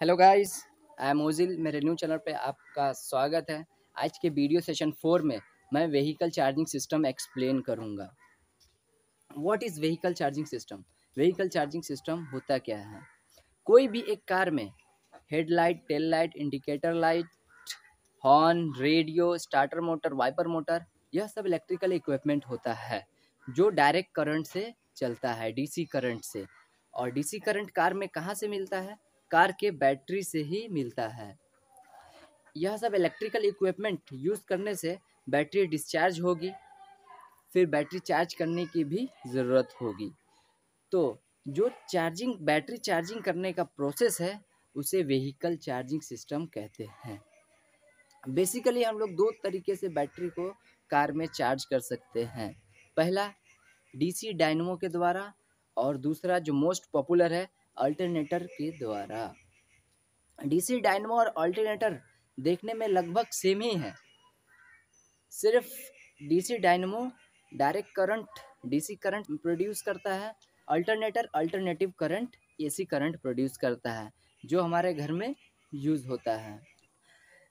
Hello guys, I am Ozil. मेरे new channel पे आपका स्वागत है। आज के वीडियो सेशन 4 में मैं व्हीकल चार्जिंग सिस्टम एक्सप्लेन करूंगा। What is vehicle charging system? Vehicle charging system होता क्या है? कोई भी एक कार में headlight, tail light, indicator light, horn, radio, starter motor, wiper motor, यह सब इलेक्ट्रिकल इक्विपमेंट होता है जो डायरेक्ट करंट से चलता है, डीसी करंट से। और डीसी करंट कार में कहाँ से मिलता है? कार के बैटरी से ही मिलता है। यह सब इलेक्ट्रिकल इक्विपमेंट यूज़ करने से बैटरी डिस्चार्ज होगी, फिर बैटरी चार्ज करने की भी ज़रूरत होगी। तो जो बैटरी चार्जिंग करने का प्रोसेस है उसे व्हीकल चार्जिंग सिस्टम कहते हैं। बेसिकली हम लोग दो तरीके से बैटरी को कार में चार्ज कर सकते हैं। पहला डीसी डायनमो के द्वारा, और दूसरा जो मोस्ट पॉपुलर है अल्टरनेटर के द्वारा। डीसी डायनमो और अल्टरनेटर देखने में लगभग सेम ही है। सिर्फ DC dynamo direct current, DC current produce करता है। Alternator alternative current, AC current produce करता है, जो हमारे घर में यूज़ होता है।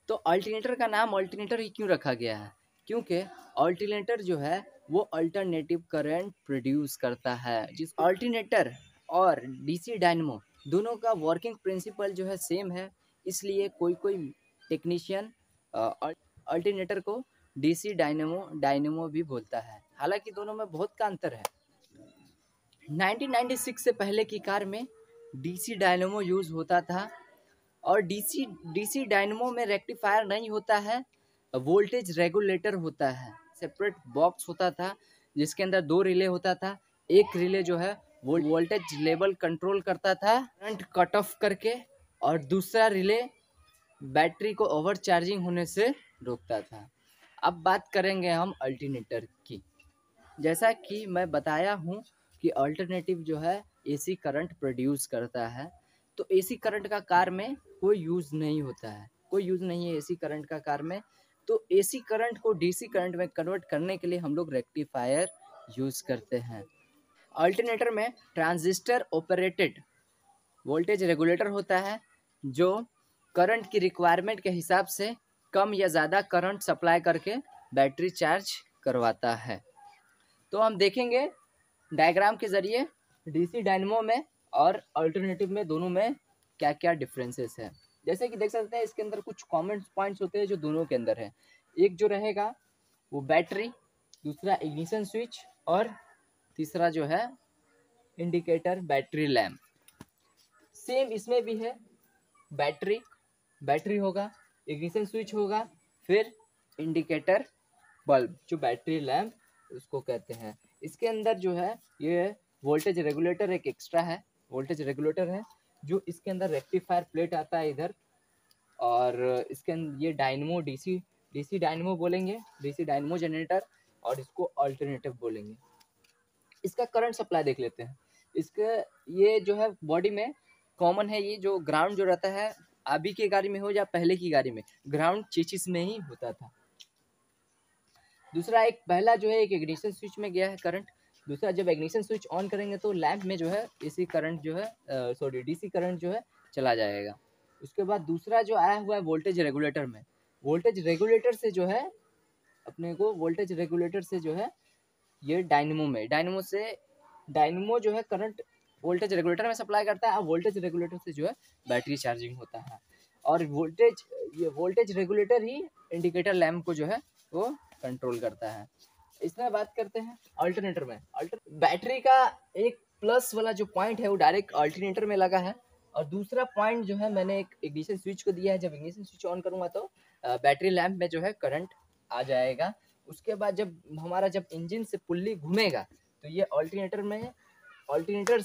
तो अल्टरनेटर का नाम अल्टरनेटर ही क्यों रखा गया है? क्योंकि अल्टरनेटर जो है वो अल्टरनेटिव करंट प्रोड्यूस करता है। जिस अल्टरनेटर और डीसी डायनमो दोनों का वर्किंग प्रिंसिपल जो है सेम है, इसलिए कोई कोई टेक्नीशियन अल्टरनेटर को डीसी डायनमो डायनमो भी बोलता है। हालांकि दोनों में बहुत का अंतर है। 1996 से पहले की कार में डीसी डायनमो यूज़ होता था, और डीसी डायनमो में रेक्टिफायर नहीं होता है, वोल्टेज रेगुलेटर होता है। सेपरेट बॉक्स होता था जिसके अंदर दो रिले होता था। एक रिले जो है वो वोल्टेज लेवल कंट्रोल करता था करंट कट ऑफ करके, और दूसरा रिले बैटरी को ओवर चार्जिंग होने से रोकता था। अब बात करेंगे हम अल्टरनेटर की। जैसा कि मैं बताया हूँ कि अल्टरनेटिव जो है एसी करंट प्रोड्यूस करता है, तो एसी करंट का कार में कोई यूज़ नहीं होता है, कोई यूज़ नहीं है एसी करंट का कार में। तो एसी करंट को डीसी करंट में कन्वर्ट करने के लिए हम लोग रेक्टिफायर यूज़ करते हैं। अल्टरनेटर में ट्रांजिस्टर ऑपरेटेड वोल्टेज रेगुलेटर होता है, जो करंट की रिक्वायरमेंट के हिसाब से कम या ज़्यादा करंट सप्लाई करके बैटरी चार्ज करवाता है। तो हम देखेंगे डायग्राम के ज़रिए डीसी डायनमो में और अल्टरनेटिव में, दोनों में क्या क्या डिफरेंसेस है। जैसे कि देख सकते हैं इसके अंदर कुछ कॉमन पॉइंट्स होते हैं जो दोनों के अंदर है। एक जो रहेगा वो बैटरी, दूसरा इग्निशन स्विच, और तीसरा जो है इंडिकेटर बैटरी लैम्प। सेम इसमें भी है। बैटरी बैटरी होगा, इग्निशन स्विच होगा, फिर इंडिकेटर बल्ब जो बैटरी लैम्प उसको कहते हैं। इसके अंदर जो है ये वोल्टेज रेगुलेटर एक एक्स्ट्रा है, वोल्टेज रेगुलेटर है, जो इसके अंदर रेक्टिफायर प्लेट आता है इधर। और इसके अंदर ये डायनमो डीसी डीसी डायनमो बोलेंगे, डीसी डायनमो जनरेटर, और इसको अल्टरनेटिव बोलेंगे। इसका करंट सप्लाई देख लेते हैं। इसके ये जो है बॉडी में कॉमन है, ये जो ग्राउंड जो रहता है, अभी की गाड़ी में हो या पहले की गाड़ी में, ग्राउंड चेचिस में ही होता था। दूसरा एक पहला जो है एक इग्निशन स्विच में गया है करंट। दूसरा जब इग्निशन स्विच ऑन करेंगे तो लैंप में जो है एसी करंट जो है सॉरी डीसी करंट जो है चला जाएगा। उसके बाद दूसरा जो आया हुआ है वोल्टेज रेगुलेटर में, वोल्टेज रेगुलेटर से जो है अपने को वोल्टेज रेगुलेटर से जो है ये डायनमो में, डायनमो जो है करंट वोल्टेज रेगुलेटर में सप्लाई करता है, और वोल्टेज रेगुलेटर से जो है बैटरी चार्जिंग होता है। और ये वोल्टेज रेगुलेटर ही इंडिकेटर लैम्प को जो है वो कंट्रोल करता है। इसमें बात करते हैं अल्टरनेटर में। बैटरी का एक प्लस वाला जो पॉइंट है वो डायरेक्ट अल्टरनेटर में लगा है, और दूसरा पॉइंट जो है मैंने एक इग्निशन स्विच को दिया है। जब इग्निशन स्विच ऑन करूँगा तो बैटरी लैम्प में जो है करंट आ जाएगा। उसके बाद जब इंजन से पुल्ली घूमेगा तो ये अल्टरनेटर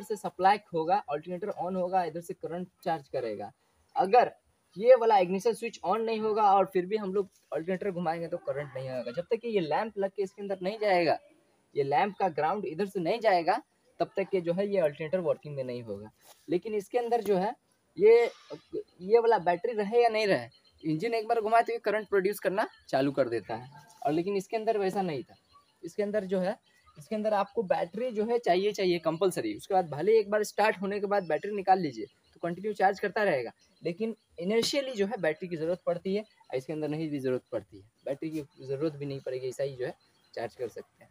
से सप्लाई होगा, अल्टरनेटर ऑन होगा, इधर से करंट चार्ज करेगा। अगर ये वाला इग्निशन स्विच ऑन नहीं होगा और फिर भी हम लोग अल्टरनेटर घुमाएंगे तो करंट नहीं आएगा। जब तक कि ये लैंप लग के इसके अंदर नहीं जाएगा, ये लैंप का ग्राउंड इधर से नहीं जाएगा, तब तक ये जो है ये अल्टरनेटर वर्किंग में नहीं होगा। लेकिन इसके अंदर जो है ये वाला बैटरी रहे या नहीं रहे, इंजन एक बार घुमाए तो ये करंट प्रोड्यूस करना चालू कर देता है। और लेकिन इसके अंदर वैसा नहीं था। इसके अंदर जो है इसके अंदर आपको बैटरी जो है चाहिए कंपलसरी। उसके बाद भले एक बार स्टार्ट होने के बाद बैटरी निकाल लीजिए तो कंटिन्यू चार्ज करता रहेगा, लेकिन इनिशियली जो है बैटरी की ज़रूरत पड़ती है, इसके अंदर नहीं भी ज़रूरत पड़ती है, बैटरी की ज़रूरत भी नहीं पड़ेगी, ऐसा ही जो है चार्ज कर सकते हैं।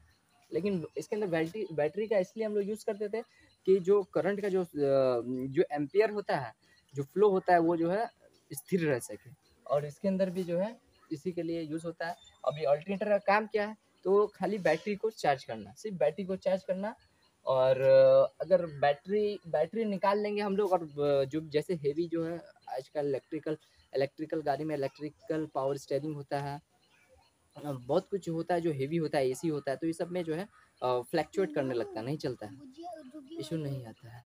लेकिन इसके अंदर बैटरी का इसलिए हम लोग यूज़ करते थे कि जो करंट का जो एम्पियर होता है, जो फ्लो होता है, वो जो है स्थिर रह सके, और इसके अंदर भी जो है इसी के लिए यूज़ होता है। अभी अल्टरनेटर का काम क्या है, तो खाली बैटरी को चार्ज करना, सिर्फ बैटरी को चार्ज करना। और अगर बैटरी निकाल लेंगे हम लोग, और जो जैसे हेवी जो है आजकल इलेक्ट्रिकल गाड़ी में इलेक्ट्रिकल पावर स्टेयरिंग होता है, बहुत कुछ होता है जो हेवी होता है, एसी होता है, तो ये सब में जो है फ्लैक्चुएट करने लगता है, नहीं चलता है, इशू नहीं आता है।